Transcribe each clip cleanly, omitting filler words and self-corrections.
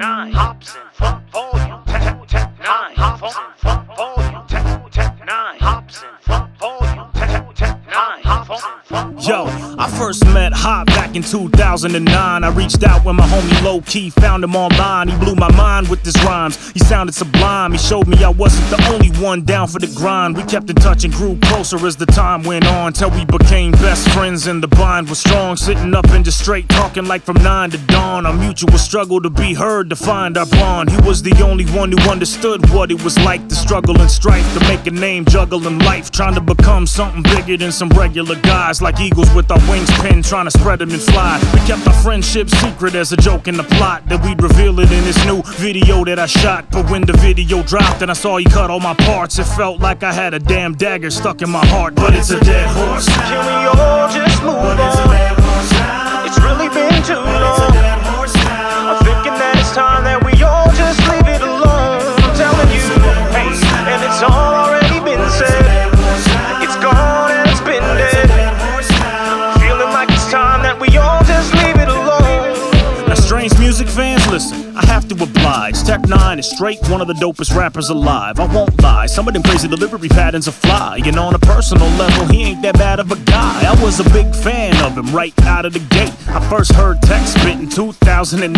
9 hops and fuck volume. 9 hops and fuck volume. 9 hops and fuck volume. 9 hops and fuck. Yo, I first met Hop back in 2009. I reached out when my homie Low Key found him online. He blew my mind with his rhymes. He sounded sublime. He showed me I wasn't the only one down for the grind. We kept in touch and grew closer as the time went on, till we became best friends and the bond was strong. Sitting up and just straight talking like from 9 to dawn. Our mutual struggle to be heard, to find our bond. He was the only one who understood what it was like to struggle and strife, to make a name juggling life, trying to become something bigger than some regular guys, like eagles with our wings pinned, trying to spread them and fly. We kept our friendship secret as a joke in the plot, that we'd reveal it in this new video that I shot. But when the video dropped and I saw he cut all my parts, it felt like I had a damn dagger stuck in my heart. But it's a dead horse now. Can we all just move on? It's a dead horse now. It's really been too long. It's a dead horse now. I'm thinking that it's time that we all just leave it alone. I'm telling you, hey, and it's all already been said. It's gone and it's been dead. Feeling like it's time that we all just leave it alone. Now, strange music fans, listen, I have to oblige. Tech 9 is straight one of the dopest rappers alive. I won't lie, some of them crazy delivery patterns are fly. And on a personal level, he ain't that bad of a guy. I was a big fan of him right out of the gate. I first heard Tech spit in 2008.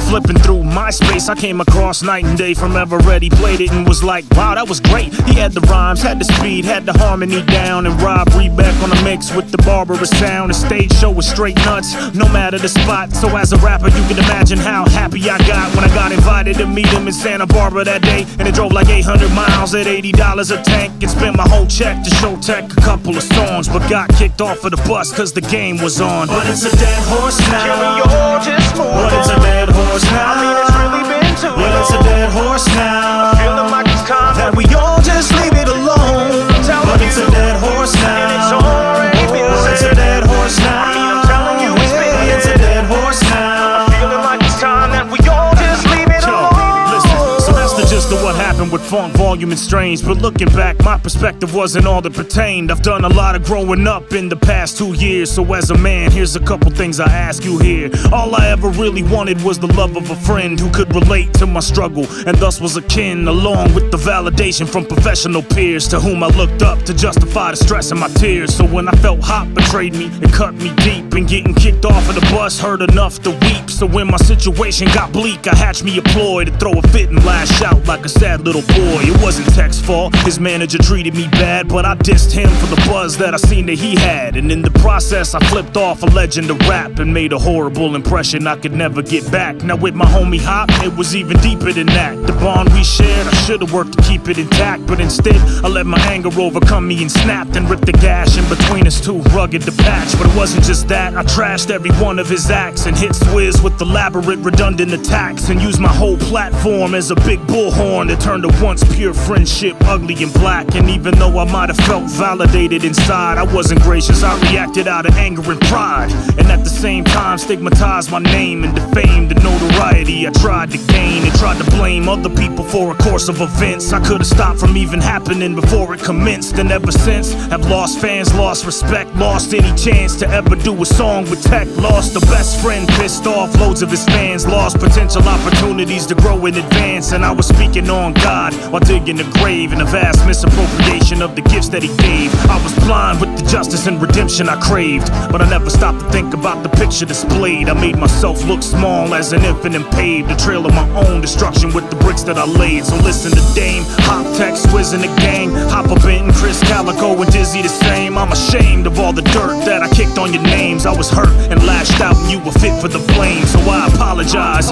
Flipping through MySpace, I came across Night and Day from Ever Ready. Played it and was like, wow, that was great. He had the rhymes, had the speed, had the harmony down. And Rob Rebeck on the mix with the barbarous sound. The stage show was straight nuts, no matter the spot. So as a rapper, you can imagine how happy I got when I got invited to meet him in Santa Barbara that day. And it drove like 800 miles at $80 a tank. And spent my whole check to show Tech a couple of songs, but got kicked off of the bus cause the game was on. But it's a dead horse now. Can we all just move on? But it's a dead horse now. I mean, it's really been too long. But it's a dead horse now. Feeling like it's time that we all just leave it alone. I'm telling But it's a dead horse now. and it's already been Oh, said. it's a dead horse now. I mean, I'm telling you, it's been Yeah, it's a dead horse now. Feeling like it's time that we all just leave it Yo, alone. listen, so that's the gist of what happened with Funk, Volume, and Strange. But looking back, my perspective wasn't all that pertained. I've done a lot of growing up in the past 2 years. So as a man, here's a couple things I ask you here. All I ever really wanted was the love of a friend who could relate to my struggle, and thus was akin, along with the validation from professional peers to whom I looked up to justify the stress and my tears. So when I felt Hop betrayed me, it cut me deep, and getting kicked off of the bus hurt enough to weep. So when my situation got bleak, I hatched me a ploy to throw a fit and lash out like a sad little boy. It wasn't Tech's fault, his manager treated me bad, but I dissed him for the buzz that I seen that he had. And in the process, I flipped off a legend of rap and made a horrible impression I could never get back. Now with my homie Hop, it was even deeper than that. The bond we shared, I should've worked to keep it intact, but instead, I let my anger overcome me and snapped and ripped the gash in between us, too rugged to patch. But it wasn't just that, I trashed every one of his acts and hit Swizz with elaborate redundant attacks, and used my whole platform as a big bullhorn to turn the once pure friendship ugly and black. And even though I might have felt validated inside, I wasn't gracious, I reacted out of anger and pride, and at the same time stigmatized my name and defamed the notoriety I tried to gain, and tried to blame other people for a course of events I could've stopped from even happening before it commenced. And ever since, have lost fans, lost respect, lost any chance to ever do a song with Tech, lost a best friend, pissed off loads of his fans, lost potential opportunities to grow in advance. And I was speaking on God while digging a grave, in a vast misappropriation of the gifts that he gave. I was blind with the justice and redemption I craved, but I never stopped to think about the picture displayed. I made myself look small as an infant and paved a trail of my own destruction with the bricks that I laid. So listen to Dame, Hop, Tech, Swizz, and the gang, Hopper, Benton, Chris, Calico, and Dizzy the same. I'm ashamed of all the dirt that I kicked on your names. I was hurt and lashed out and you were fit for the blame, so I apologize,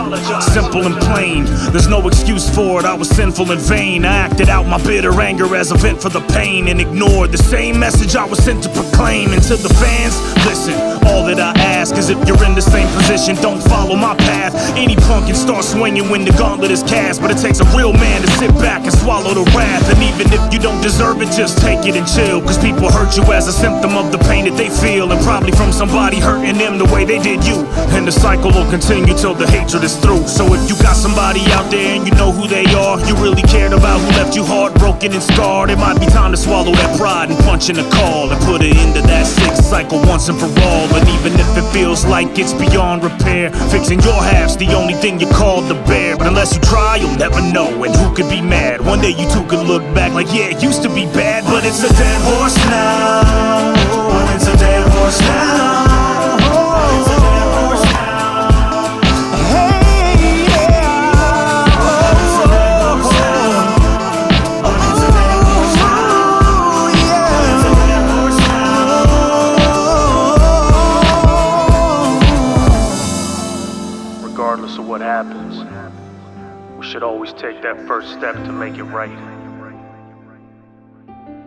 simple and plain. There's no excuse for it, I was sinful in vain. I acted out my bitter anger as a vent for the pain, and ignored the same message I was sent to proclaim. And to the fans, listen, all that I ask is if you're in the same position, don't follow my path. Any punk can start swinging when the gauntlet is cast, but it takes a real man to sit back and swallow the wrath. And even if you don't deserve it, just take it and chill, cause people hurt you as a symptom of the pain that they feel, and probably from somebody hurting them the way they did you. And the cycle will continue till the hatred is through. So if you got somebody out there and you know who they are, you really care scared about who left you heartbroken and scarred. It might be time to swallow that pride and punch in the call and put an end to that sick cycle once and for all. And even if it feels like it's beyond repair, fixing your half's the only thing you're called to bear. But unless you try, you'll never know, and who could be mad? One day you two could look back like, yeah, it used to be bad, but it's a dead horse now. It's a dead horse now. Regardless of what happens, we should always take that first step to make it right.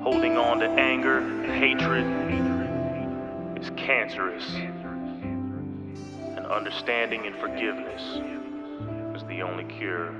Holding on to anger and hatred is cancerous, and understanding and forgiveness is the only cure.